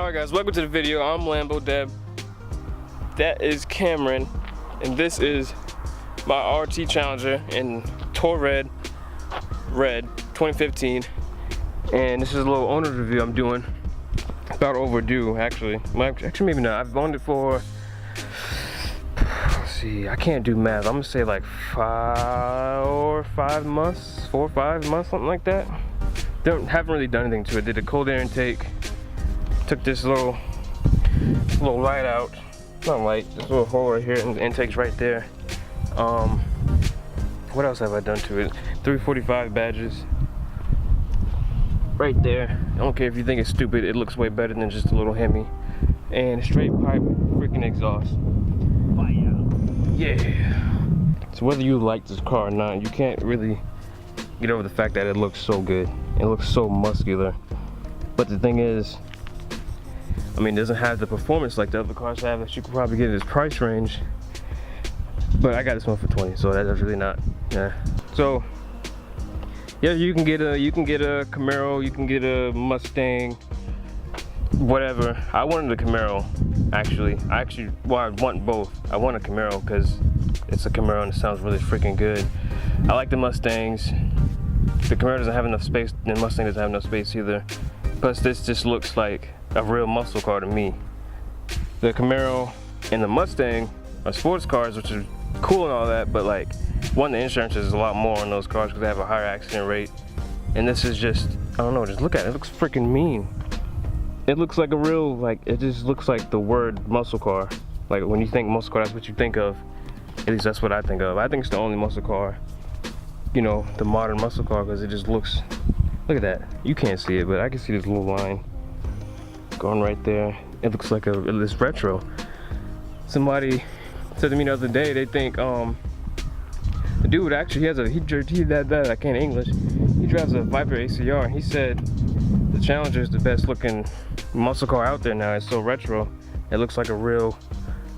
Alright guys, welcome to the video. I'm LamboDEB. That is Cameron. And this is my RT Challenger in Tour Red 2015. And this is a little owner's review I'm doing. About overdue, actually. Actually, maybe not. I've owned it for, let's see, I can't do math. I'm gonna say like 4 or 5 months, something like that. Haven't really done anything to it. Did a cold air intake. Took this little light out. Not light, this little hole right here, and the intake's right there. What else have I done to it? 345 badges. Right there. I don't care if you think it's stupid, it looks way better than just a little Hemi. And straight pipe freaking exhaust. Yeah. So whether you like this car or not, you can't really get over the fact that it looks so good. It looks so muscular. But the thing is, I mean, it doesn't have the performance like the other cars have that you could probably get in this price range. But I got this one for 20, so that's really not, yeah. So, yeah, you can get a Camaro, you can get a Mustang, whatever. I wanted a Camaro, actually. Well, I want both. I want a Camaro because it's a Camaro and it sounds really freaking good. I like the Mustangs. The Camaro doesn't have enough space, and the Mustang doesn't have enough space either. Plus, this just looks like a real muscle car to me. The Camaro and the Mustang are sports cars, which are cool and all that, but like, one, the insurance is a lot more on those cars because they have a higher accident rate. And this is just, I don't know, just look at it. It looks freaking mean. It looks like a real, like, it just looks like the word muscle car. Like, when you think muscle car, that's what you think of. At least that's what I think of. I think it's the only muscle car, you know, the modern muscle car, because it just looks, look at that. You can't see it, but I can see this little line going right there. It looks like it's retro. Somebody said to me the other day, they think, the dude actually has I can't English. He drives a Viper ACR, and he said the Challenger is the best looking muscle car out there now. It's so retro. It looks like a real,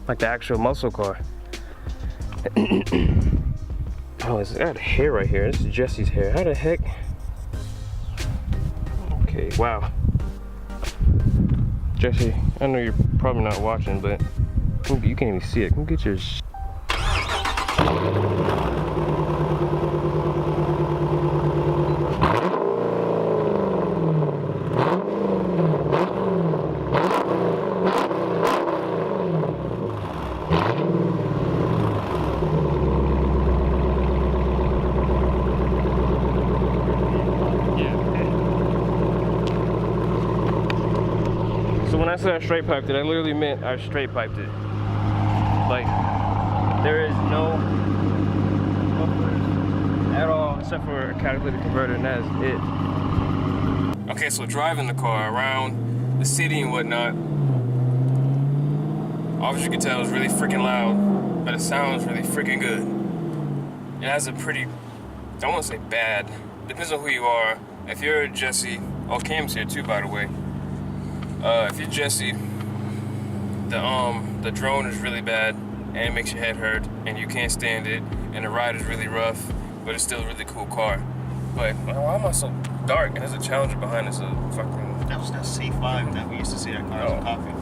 like the actual muscle car. Oh, I got hair right here. This is Jesse's hair. How the heck? Okay, wow. Jesse, I know you're probably not watching, but you can't even see it. Come get your So when I said I straight piped it, I literally meant I straight piped it. Like, there is no mufflers at all except for a catalytic converter, and that is it. Okay, so driving the car around the city and whatnot, obviously you can tell it's really freaking loud, but it sounds really freaking good. It has a pretty, I don't want to say bad, depends on who you are. If you're Jesse, oh, Cam's here too, by the way. If you're Jesse, the drone is really bad and it makes your head hurt and you can't stand it, and the ride is really rough, but it's still a really cool car. But why am I so dark? And there's a Challenger behind us. Fucking. That was that C5 that we used to see at Cars and Coffee.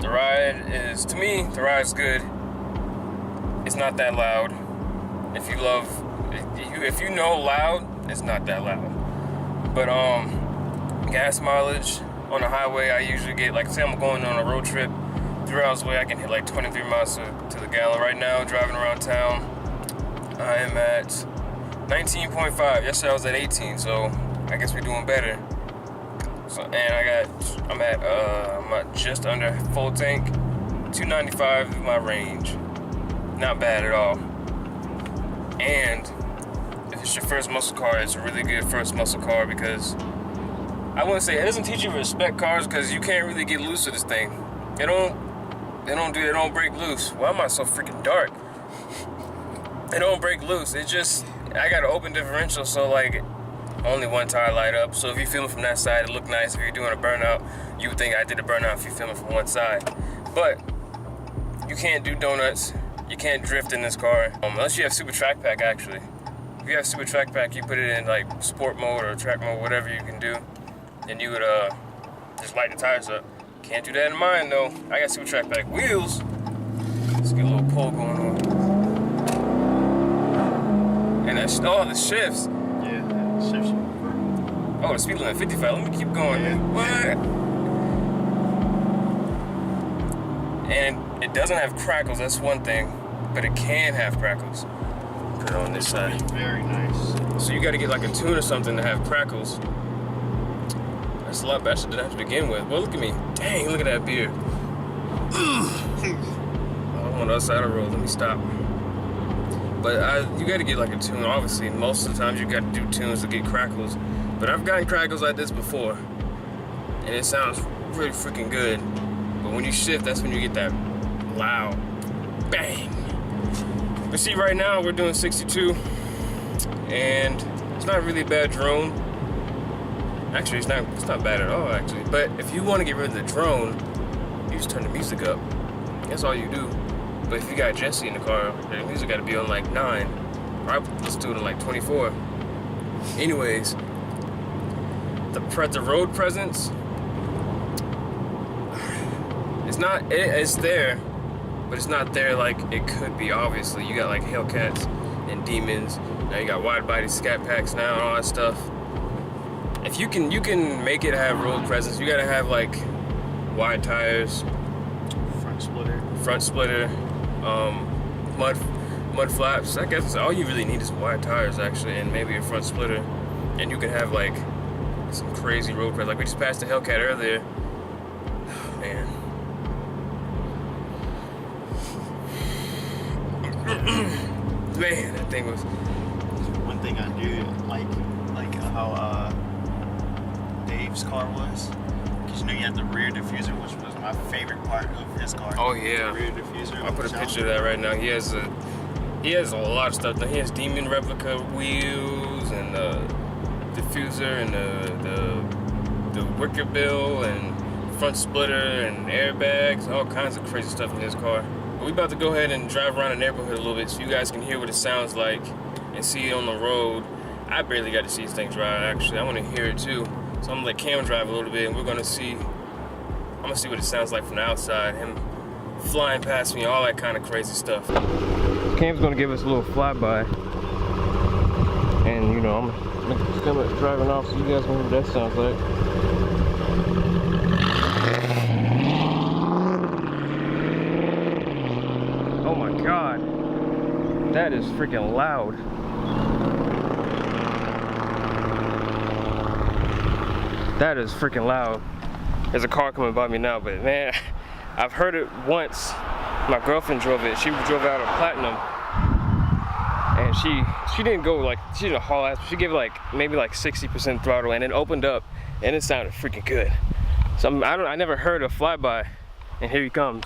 The ride is, to me, the ride's good. It's not that loud. If you know loud, it's not that loud. But gas mileage on the highway, I usually get, like, say I'm going on a road trip 3 hours away, I can hit like 23 miles to the gallon. Right now, driving around town, I am at 19.5. Yesterday I was at 18, so I guess we're doing better. So, and I'm at just under full tank. 295 is my range. Not bad at all. And if it's your first muscle car, it's a really good first muscle car, because I wouldn't say it doesn't teach you to respect cars, because you can't really get loose with this thing. They don't break loose. Why am I so freaking dark? They don't break loose. It just, I got an open differential, so like only one tire light up. So if you're filming from that side, it look nice. If you're doing a burnout, you would think I did a burnout if you're filming from one side. But you can't do donuts. You can't drift in this car unless you have Super Track Pack. Actually, if you have Super Track Pack, you put it in like sport mode or track mode, whatever you can do. then you would just light the tires up. Can't do that in mine though. I got super track pack wheels. Let's get a little pull going on. And that's all the shifts. Yeah, the shifts. Oh, the speed limit 55. Let me keep going. Yeah. What? And it doesn't have crackles, that's one thing. But it can have crackles. Put it on this side. Very nice. So you gotta get like a tune or something to have crackles. That's a lot better than that to begin with. Well, look at me. Dang, look at that beard. I'm on the other side of the road. Let me stop. But you gotta get like a tune, obviously. Most of the times you gotta do tunes to get crackles. But I've gotten crackles like this before. And it sounds really freaking good. But when you shift, that's when you get that loud bang. But see, right now we're doing 62. And it's not really a bad drone. Actually, it's not bad at all, actually. But if you want to get rid of the drone, you just turn the music up. That's all you do. But if you got Jesse in the car, the music got to be on like 9. Or let's do it on like 24. Anyways, the road presence, it's there, but it's not there like it could be. Obviously, you got like Hellcats and Demons. Now you got wide body scat packs now and all that stuff. If you can make it have road presence, you gotta have like wide tires, front splitter, mud flaps. I guess all you really need is wide tires actually, and maybe a front splitter, and you can have like some crazy road presence. Like we just passed the Hellcat earlier. Oh, man. Man, that thing was. One thing I do like how Dave's car was, because you know you had the rear diffuser, which was my favorite part of his car. Oh yeah. The rear diffuser. I'll put a picture of that right now. He has a lot of stuff. He has Demon replica wheels and the diffuser and the wicker bill and front splitter and airbags, all kinds of crazy stuff in his car. But we about to go ahead and drive around the neighborhood a little bit so you guys can hear what it sounds like and see it on the road. I barely got to see this thing drive actually. I want to hear it too. So I'm gonna let Cam drive a little bit and I'm gonna see what it sounds like from the outside. Him flying past me, all that kind of crazy stuff. Cam's gonna give us a little flyby. And you know, I'm gonna film it driving off so you guys can hear what that sounds like. Oh my God, that is freaking loud. That is freaking loud. There's a car coming by me now, but man, I've heard it once. My girlfriend drove it. She drove out of Platinum, and she didn't go like, she didn't haul ass. She gave like maybe like 60% throttle, and it opened up, and it sounded freaking good. So I never heard a flyby, and here he comes.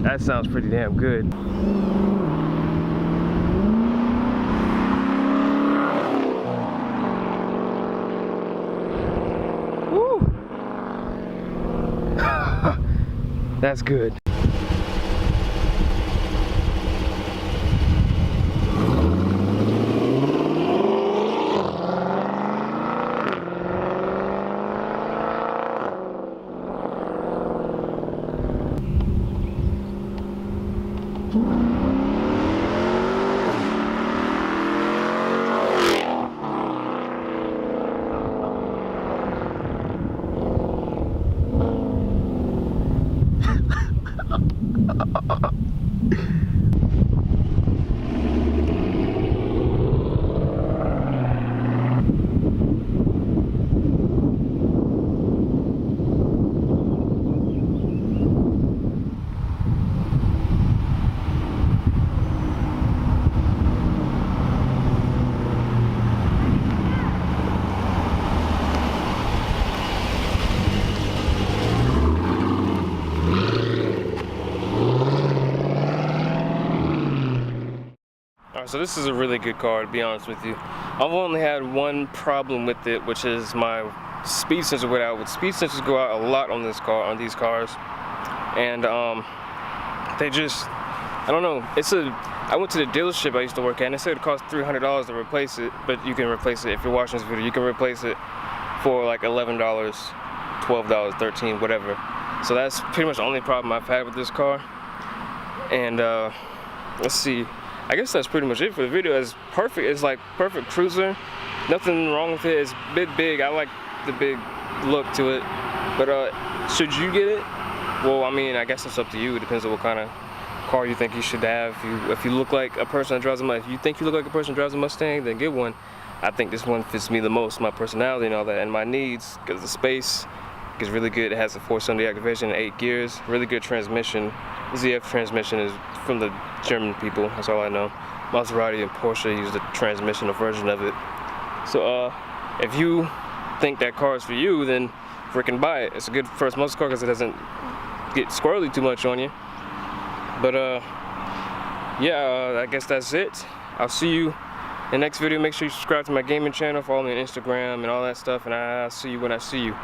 That sounds pretty damn good. Woo! That's good. So this is a really good car, to be honest with you. I've only had one problem with it, which is my speed sensor went out. Speed sensors go out a lot on this car, on these cars, and they just I don't know. I went to the dealership I used to work at, and they said it cost $300 to replace it, but you can replace it, if you're watching this video, you can replace it for like $11, $12, $13, whatever. So that's pretty much the only problem I've had with this car. And let's see. I guess that's pretty much it for the video. It's perfect. It's like perfect cruiser. Nothing wrong with it. It's a bit big. I like the big look to it. But should you get it? Well, I mean, I guess it's up to you. It depends on what kind of car you think you should have. If you look like a person that drives a Mustang, if you think you look like a person that drives a Mustang, then get one. I think this one fits me the most, my personality and all that, and my needs, because the space is really good. It has a 4-cylinder activation and 8 gears. Really good transmission. The ZF transmission is from the German people. That's all I know. Maserati and Porsche use the transmissional version of it. So if you think that car is for you, then freaking buy it. It's a good first muscle car because it doesn't get squirrely too much on you. But yeah, I guess that's it. I'll see you in the next video. Make sure you subscribe to my gaming channel, follow me on Instagram and all that stuff, and I'll see you when I see you.